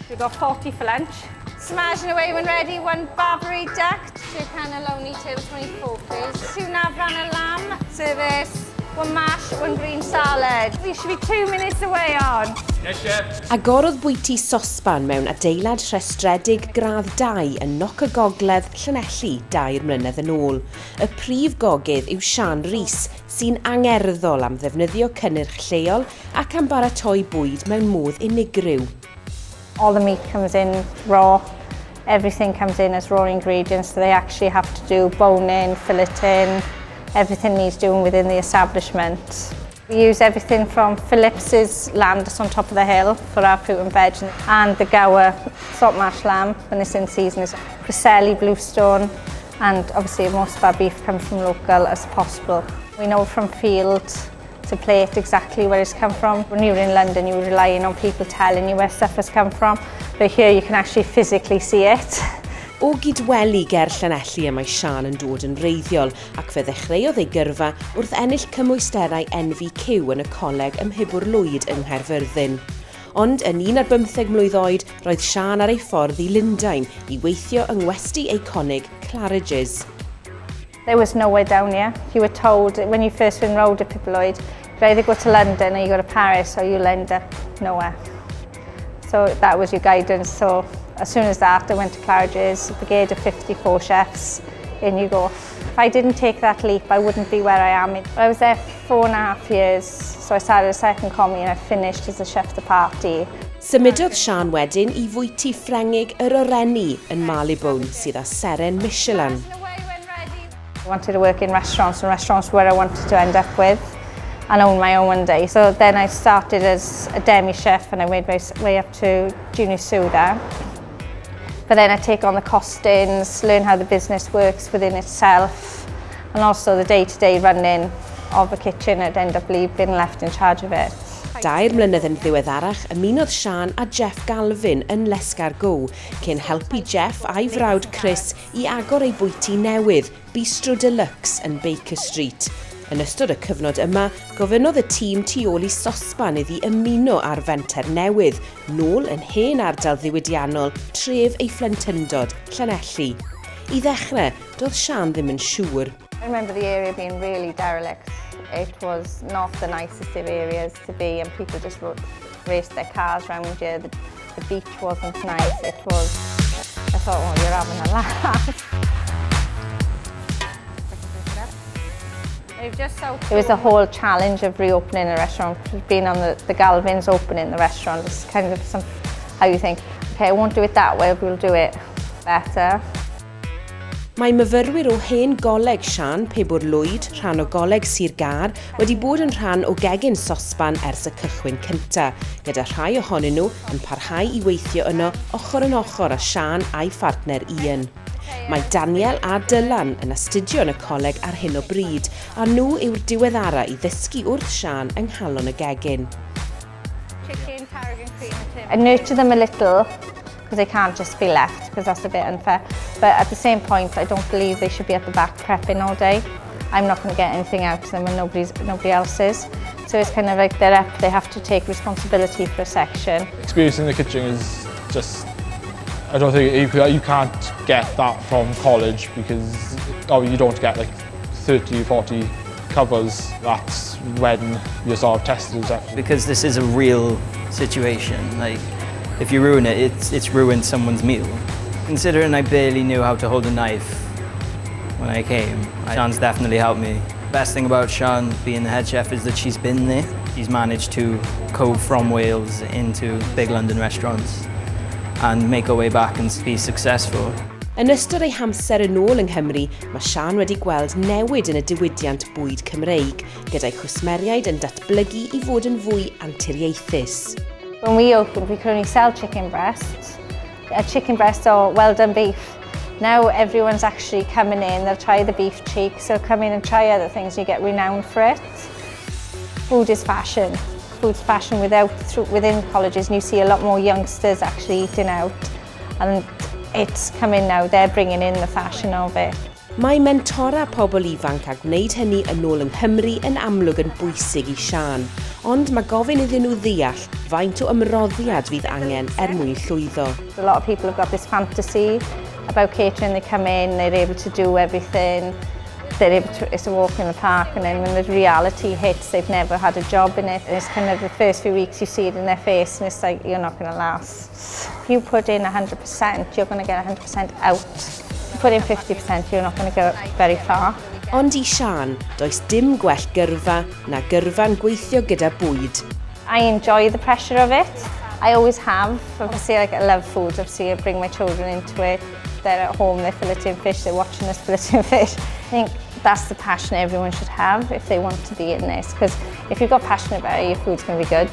We've got 40 for lunch. Smashing away when ready, 1 Barbary duck, 2 cannelloni tables, 24 please. 2 nafran a lamb, service, 1 mash, 1 green salad. We should be 2 minutes away on. Yes, chef. Agorodd bwyty Sosban mewn adeilad rhestredig gradd 2 yn Noc y Gogledd, Llanelli 2 mlynedd yn ôl. Y prif gogydd yw Sian Rees, sy'n angerddol am ddefnyddio cynnyrch lleol ac am baratoi bwyd mewn modd unigryw. All the meat comes in raw. Everything comes in as raw ingredients, so they actually have to do boning, filleting. Everything needs doing within the establishment. We use everything from Phillips's lamb that's on top of the hill for our fruit and veg, and the Gower salt mash lamb when it's in season is Preseli bluestone, and obviously most of our beef comes from local as possible. We know from field to plate exactly where it's come from. When you're in London, you're relying on people telling you where stuff has come from, but here you can actually physically see it. O gydweli ger Llanelli y mae Sian yn dod yn reiddiol ac fe ddechreuodd ei gyrfa wrth ennill cymwysterau NVQ yn y coleg ym Mhibwr Lwyd yng Nghaerfyrddin. Ond yn 15 mlwydd oed, roedd Sian ar ei ffordd i Lundain i weithio yng ngwesty eiconig Claridge's. There was nowhere down here. You were told when you first enrolled at Mhibwr Lwyd, you either go to London or you go to Paris or you'll end up nowhere. So that was your guidance. So as soon as that, I went to Claridge's, a brigade of 54 chefs, in you go. If I didn't take that leap, I wouldn't be where I am. I was there for 4.5 years, so I started a second commie and I finished as a chef de partie. Symudodd Sian wedyn i fwyty Ffrengig yr Orenni yn Marylebone sydd â seren Michelin. I wanted to work in restaurants, and restaurants where I wanted to end up with and own my own one day. So then I started as a demi-chef and I made my way up to junior sous there. But then I take on the costings, learn how the business works within itself, and also the day-to-day running of the kitchen. I'd end up being left in charge of it. 2 mlynedd yn ddiweddarach, ymunodd Sian a Jeff Galvin yn Lesgargo, cyn helpu Jeff a'i frawd Chris i agor ei bwyty newydd, Bistro Deluxe yn Baker Street. Yn ystod y cyfnod yma, gofynnodd y tîm tu ôl i Sosban iddi ymuno ar fenter newydd, nôl yn hen ardal ddiwydiannol, tref ei phlentyndod, Llanelli. I ddechrau, doedd Sian ddim yn siŵr. I remember the area being really derelict. It was not the nicest of areas to be, and people just raced their cars around here. The beach wasn't nice. It was, I thought, oh, you're having a laugh. It was a whole challenge of reopening a restaurant, being on the Galvins opening the restaurant. It's kind of how you think, okay, I won't do it that way, we'll do it better. Mae myfyrwyr o hen goleg Sian, Mhibwr Lwyd, rhan o goleg Sir Gar, wedi bod yn rhan o gegin Sosban ers y cychwyn cynta, gyda rhai ohonyn nhw yn parhau i weithio yno ochr yn ochr â Sian a'i phartner Ian. Mae Daniel a Dylan yn astudio yn y coleg ar hyn o bryd, a nhw yw'r diweddara i ddysgu wrth Sian yng nghalon y gegin. I nurture them a little, because they can't just be left, because that's a bit unfair. But at the same point, I don't believe they should be at the back prepping all day. I'm not going to get anything out of them and nobody else is. So it's kind of like they're up, they have to take responsibility for a section. Experience in the kitchen is just, I don't think you can't get that from college, because you don't get like 30, 40 covers. That's when you're sort of tested. Because this is a real situation. Like, if you ruin it, it's ruined someone's meal. Considering I barely knew how to hold a knife when I came, Sian's definitely helped me. The best thing about Sian being the head chef is that she's been there. She's managed to go from Wales into big London restaurants and make her way back and be successful. Yn ystod ei hamser yn ôl yng Nghymru, mae Sian wedi gweld newid yn y diwydiant bwyd Cymreig, gyda'i chwsmeriaid yn datblygu i fod yn fwy anturiaethus. When we opened, we could only sell chicken breasts. A chicken breast or well-done beef. Now everyone's actually coming in, they'll try the beef cheek, so come in and try other things, you get renowned for it. Food is fashion. Food's fashion within colleges, and you see a lot more youngsters actually eating out. And it's coming now, they're bringing in the fashion of it. Mae mentora pobl ifanc a gwneud hynny yn ôl yng Nghymru yn amlwg yn bwysig I Sian, ond mae gofyn iddyn nhw ddeall faint o ymroddiad fydd angen mwyn llwyddo. A lot of people have got this fantasy about catering. They come in, they're able to do everything, it's a walk in the park, and then when the reality hits, they've never had a job in it. And it's kind of the first few weeks you see it in their face and it's like, you're not going to last. If you put in 100%, you're going to get 100% out. If you put in 50%, you're not going to go very far. Ond I Sian, does dim gwell gyrfa na gyrfa'n gweithio gyda bwyd. I enjoy the pressure of it. I always have. Obviously, I love food. Obviously, I bring my children into it. They're at home, they're filleting fish, they're watching us filleting fish. I think that's the passion everyone should have if they want to be in this, because if you've got passion about it, your food's going to be good.